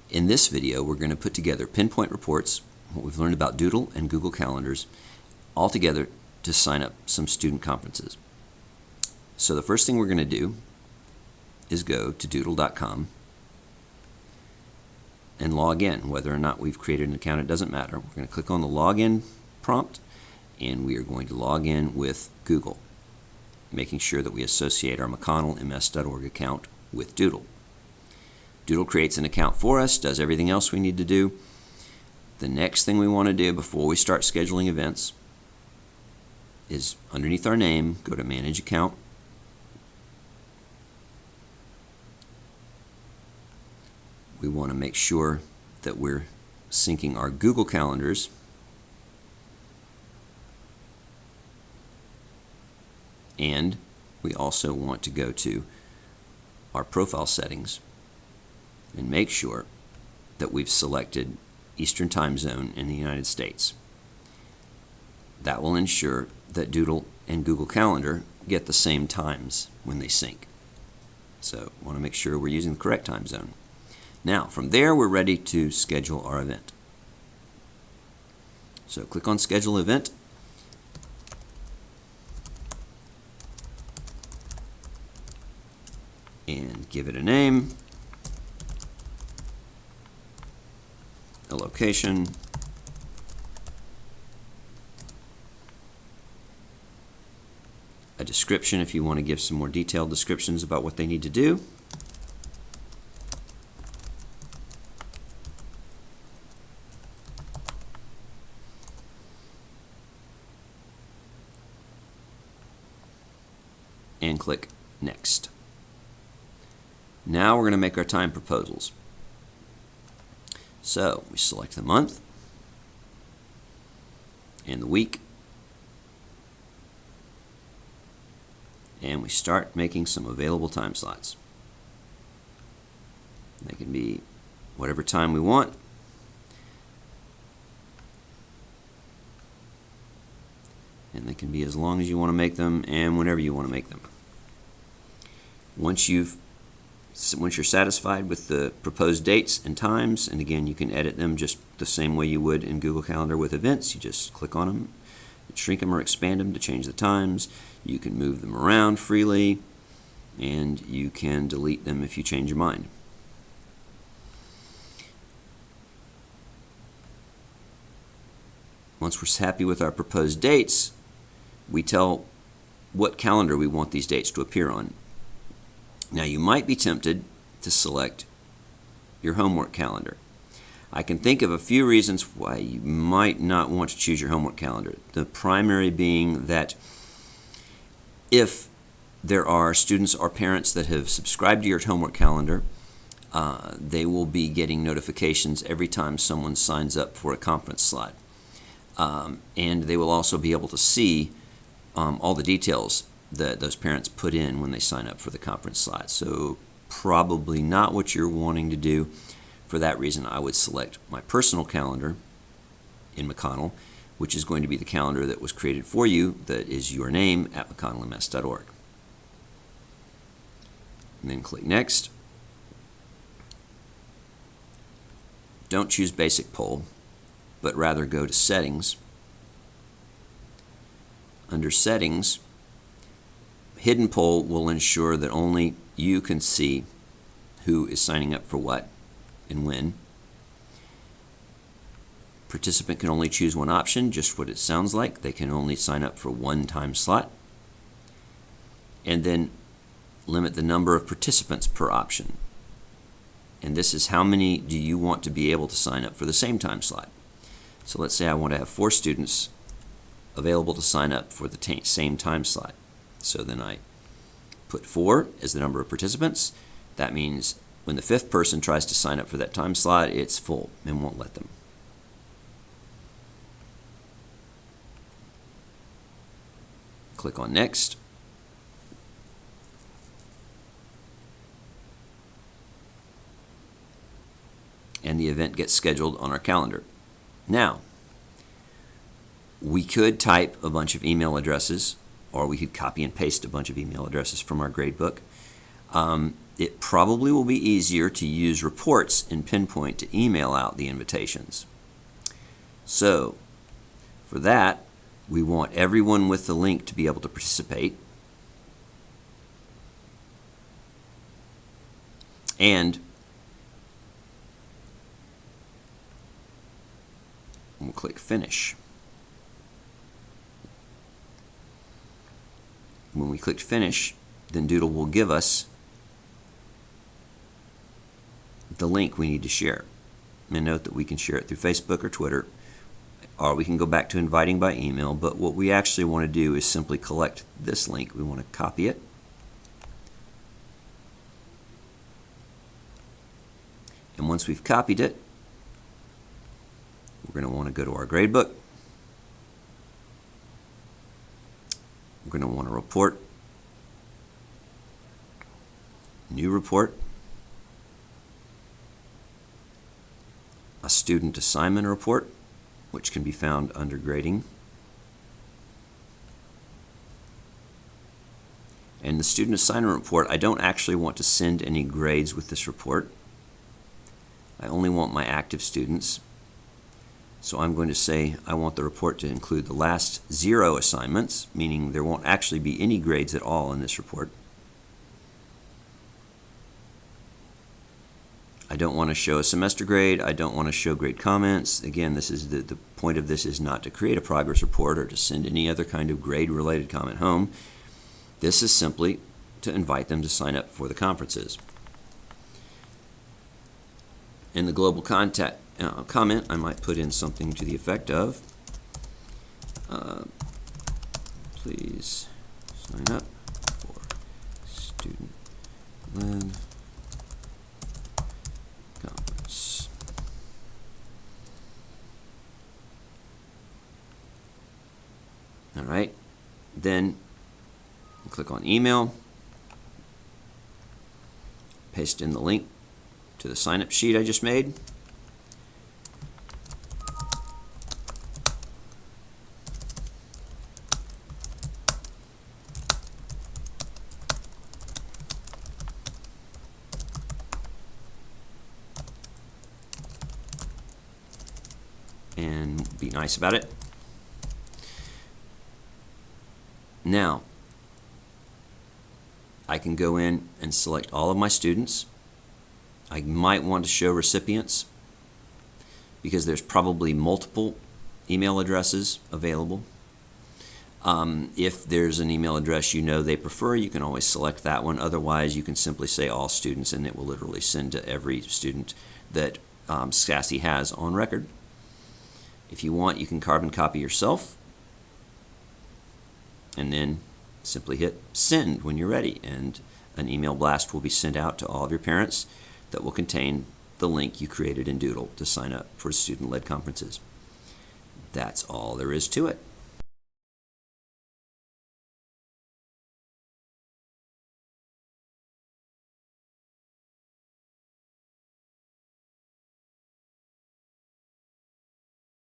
In this video, we're going to put together pinpoint reports, what we've learned about Doodle and Google Calendars, all together to sign up some student conferences. So the first thing we're going to do is go to doodle.com and log in. Whether or not we've created an account, it doesn't matter. We're going to click on the login prompt, and we are going to log in with Google, making sure that we associate our McConnellMS.org account with Doodle. Doodle creates an account for us, does everything else we need to do. The next thing we want to do before we start scheduling events is underneath our name, go to Manage Account. We want to make sure that we're syncing our Google calendars and we also want to go to our profile settings and make sure that we've selected Eastern Time Zone in the United States. That will ensure that Doodle and Google Calendar get the same times when they sync. So we want to make sure we're using the correct time zone. Now, from there, we're ready to schedule our event. So click on Schedule Event. And give it a name, a location, a description if you want to give some more detailed descriptions about what they need to do. And click Next. Now we're going to make our time proposals. So we select the month and the week, and we start making some available time slots. They can be whatever time we want. And they can be as long as you want to make them and whenever you want to make them. Once you're satisfied with the proposed dates and times, and again, you can edit them just the same way you would in Google Calendar with events. You just click on them, shrink them or expand them to change the times. You can move them around freely, and you can delete them if you change your mind. Once we're happy with our proposed dates, we tell what calendar we want these dates to appear on. Now, you might be tempted to select your homework calendar. I can think of a few reasons why you might not want to choose your homework calendar. The primary being that if there are students or parents that have subscribed to your homework calendar, they will be getting notifications every time someone signs up for a conference slot. And they will also be able to see all the details that those parents put in when they sign up for the conference slot. So probably not what you're wanting to do. For that reason, I would select my personal calendar in McConnell, which is going to be the calendar that was created for you, that is your name at McConnellMS.org. And then click Next. Don't choose Basic Poll, but rather go to Settings. Under Settings, Hidden Poll will ensure that only you can see who is signing up for what and when. Participant can only choose one option, just what it sounds like. They can only sign up for one time slot. And then limit the number of participants per option. And this is how many do you want to be able to sign up for the same time slot. So let's say I want to have 4 students available to sign up for the same time slot. So then I put 4 as the number of participants. That means when the 5th person tries to sign up for that time slot, it's full and won't let them. Click on Next. And the event gets scheduled on our calendar. Now, we could type a bunch of email addresses, or we could copy and paste a bunch of email addresses from our gradebook. It probably will be easier to use reports in Pinpoint to email out the invitations. So, for that, we want everyone with the link to be able to participate. And we'll click Finish. When we click Finish, then Doodle will give us the link we need to share. And note that we can share it through Facebook or Twitter, or we can go back to inviting by email, but what we actually want to do is simply collect this link. We want to copy it. And once we've copied it, we're going to want to go to our gradebook. We're going to want to report, new report, a student assignment report, which can be found under grading. And the student assignment report, I don't actually want to send any grades with this report. I only want my active students. So I'm going to say I want the report to include the last 0 assignments, meaning there won't actually be any grades at all in this report. I don't want to show a semester grade. I don't want to show grade comments. Again, this is the point of this is not to create a progress report or to send any other kind of grade-related comment home. This is simply to invite them to sign up for the conferences. In the global contact comment, I might put in something to the effect of, please sign up for student-led conference. All right, then click on email, paste in the link to the sign-up sheet I just made. And be nice about it. Now, I can go in and select all of my students. I might want to show recipients because there's probably multiple email addresses available. If there's an email address you know they prefer, you can always select that one. Otherwise, you can simply say all students, and it will literally send to every student that SCASI has on record. If you want, you can carbon copy yourself and then simply hit send when you're ready, and an email blast will be sent out to all of your parents that will contain the link you created in Doodle to sign up for student-led conferences. That's all there is to it.